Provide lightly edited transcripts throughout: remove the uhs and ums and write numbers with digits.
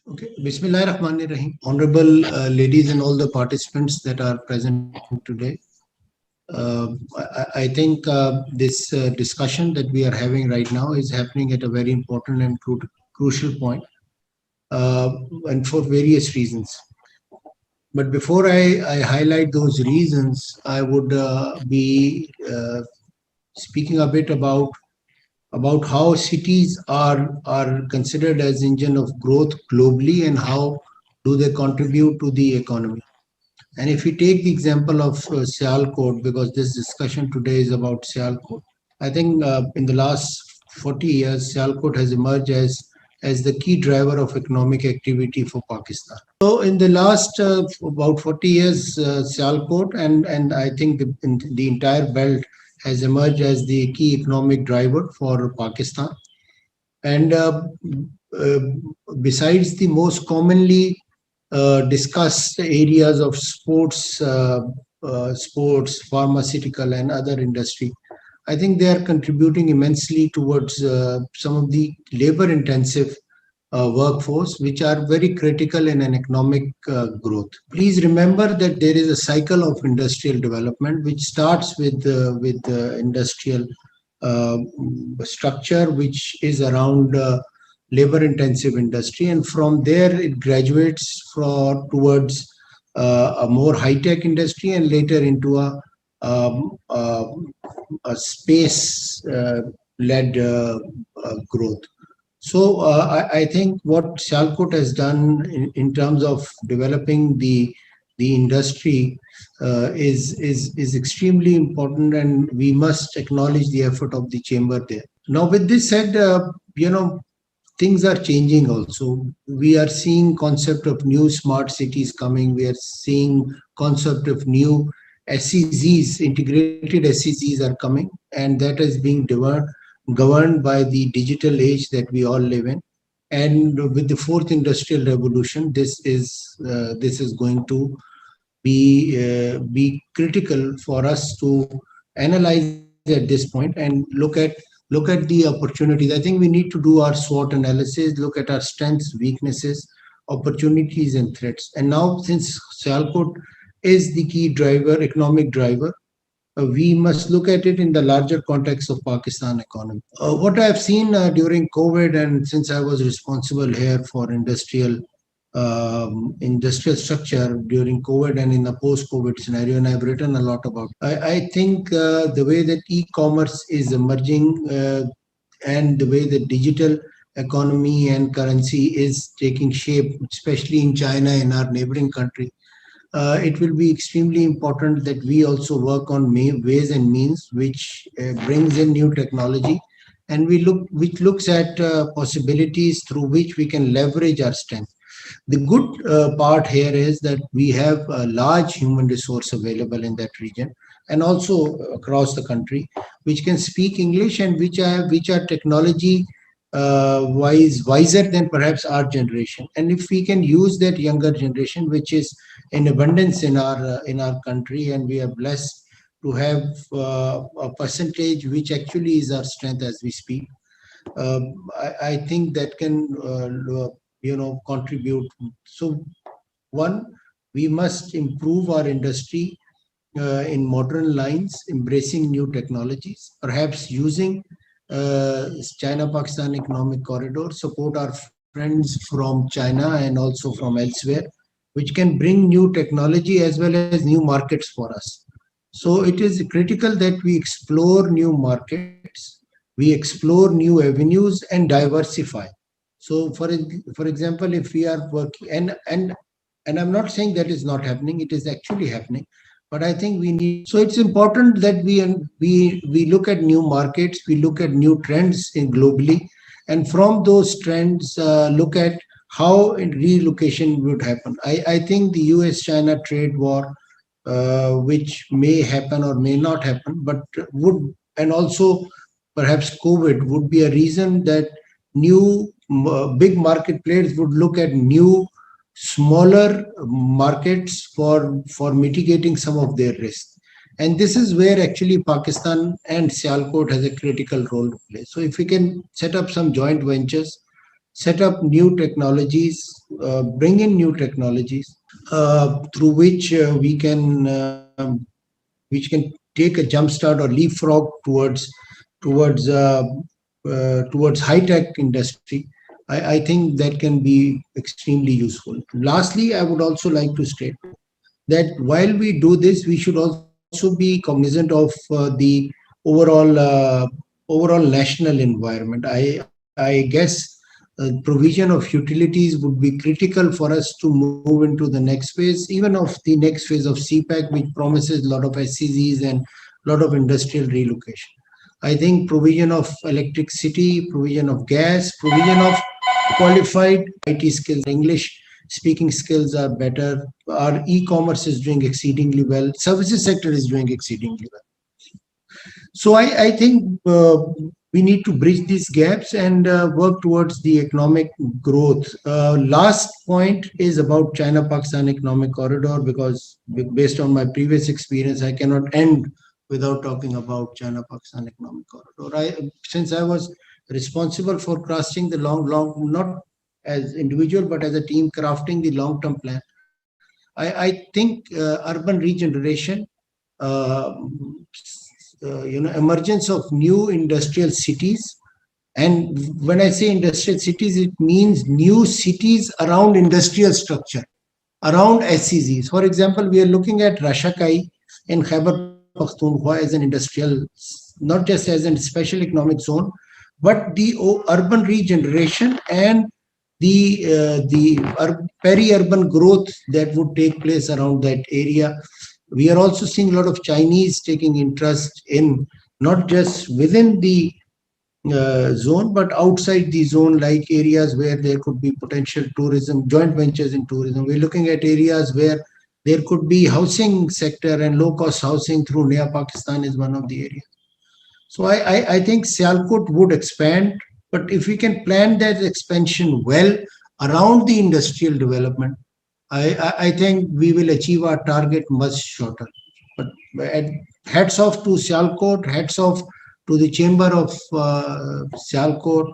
Okay. Bismillahirrahmanirrahim. Honorable ladies and all the participants that are present today. I think this discussion that we are having right now is happening at a very important and crucial point, uh, and for various reasons. But before I highlight those reasons, I would be speaking a bit about how cities are considered as engine of growth globally and how do they contribute to the economy. And if we take the example of Sialkot, because this discussion today is about Sialkot, I think in the last 40 years, Sialkot has emerged as the key driver of economic activity for Pakistan. So in the last about 40 years, Sialkot and I think the entire belt has emerged as the key economic driver for Pakistan. And uh, besides the most commonly discussed areas of sports, pharmaceutical, and other industry, I think they are contributing immensely towards some of the labor-intensive workforce, which are very critical in an economic growth. Please remember that there is a cycle of industrial development which starts with industrial uh, structure, which is around labor-intensive industry, and from there it graduates towards a more high-tech industry, and later into um, uh, a space-led growth. So I think what Sialkot has done in terms of developing the industry is extremely important, and we must acknowledge the effort of the chamber there. Now, with this said, things are changing. Also, we are seeing concept of new smart cities coming. We are seeing concept of new SEZs, integrated SEZs are coming, and that is being governed by the digital age that we all live in. And with the fourth industrial revolution, this is going to be critical for us to analyze at this point and look at the opportunities. I think we need to do our SWOT analysis, look at our strengths, weaknesses, opportunities, and threats. And now, since Sialkot is the key driver, economic driver, we must look at it in the larger context of Pakistan economy. What I have seen during COVID, and since I was responsible here for industrial structure during COVID and in the post-COVID scenario, and I've written a lot about. I think the way that e-commerce is emerging and the way the digital economy and currency is taking shape, especially in China, in our neighboring country, it will be extremely important that we also work on ways and means which brings in new technology, and which looks at possibilities through which we can leverage our strength. The good part here is that we have a large human resource available in that region and also across the country, which can speak English and which are technology wiser than perhaps our generation. And if we can use that younger generation, which is in abundance in our country, and we are blessed to have a percentage which actually is our strength as we speak. I think that can contribute. So one, we must improve our industry in modern lines, embracing new technologies, perhaps using China-Pakistan economic corridor, support our friends from China and also from elsewhere, which can bring new technology as well as new markets for us. So it is critical that we explore new markets, we explore new avenues and diversify. So for example, if we are working, and I'm not saying that is not happening, it is actually happening, but I think we need. So it's important that we look at new markets, we look at new trends in globally, and from those trends, look at how relocation would happen. I think the US-China trade war, which may happen or may not happen, but would, and also perhaps COVID would be a reason that new big market players would look at new smaller markets for mitigating some of their risks. And this is where actually Pakistan and Sialkot has a critical role to play. So if we can set up some joint ventures, set up new technologies, bring in new technologies through which we can take a jump start or leapfrog towards towards high tech industry. I think that can be extremely useful. Lastly, I would also like to state that while we do this, we should also be cognizant of the overall overall national environment. I guess provision of utilities would be critical for us to move into the next phase, even of the next phase of CPEC, which promises a lot of SCZs and a lot of industrial relocation. I think provision of electricity, provision of gas, provision of qualified IT skills, English speaking skills are better. Our e-commerce is doing exceedingly well. Services sector is doing exceedingly well. So I think we need to bridge these gaps and work towards the economic growth. Last point is about China-Pakistan economic corridor, because based on my previous experience, I cannot end without talking about China-Pakistan economic corridor. Since I was responsible for crafting the not as individual, but as a team crafting the long-term plan, I think urban regeneration, uh, emergence of new industrial cities. And when I say industrial cities, it means new cities around industrial structure, around SCZs. For example, we are looking at Rashakai in Khyber Pakhtunkhwa as an industrial, not just as a special economic zone, but the urban regeneration and the peri-urban growth that would take place around that area. We are also seeing a lot of Chinese taking interest in not just within the zone, but outside the zone, like areas where there could be potential tourism, joint ventures in tourism. We're looking at areas where there could be housing sector, and low-cost housing through Naya Pakistan is one of the areas. So I think Sialkot would expand, but if we can plan that expansion well around the industrial development, I think we will achieve our target much shorter. But hats off to Sialkot, hats off to the Chamber of Sialkot.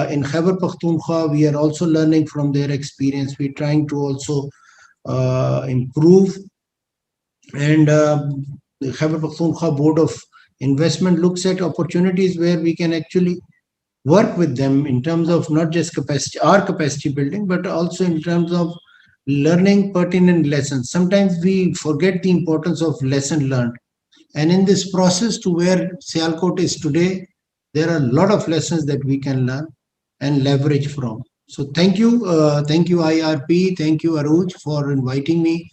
In Khyber Pakhtunkhwa, we are also learning from their experience. We're trying to also improve. And the Khyber Pakhtunkhwa Board of Investment looks at opportunities where we can actually work with them in terms of not just capacity, our capacity building, but also in terms of learning pertinent lessons. Sometimes we forget the importance of lesson learned. And in this process to where Sialkot is today, there are a lot of lessons that we can learn and leverage from. So thank you IRP, thank you Aruj for inviting me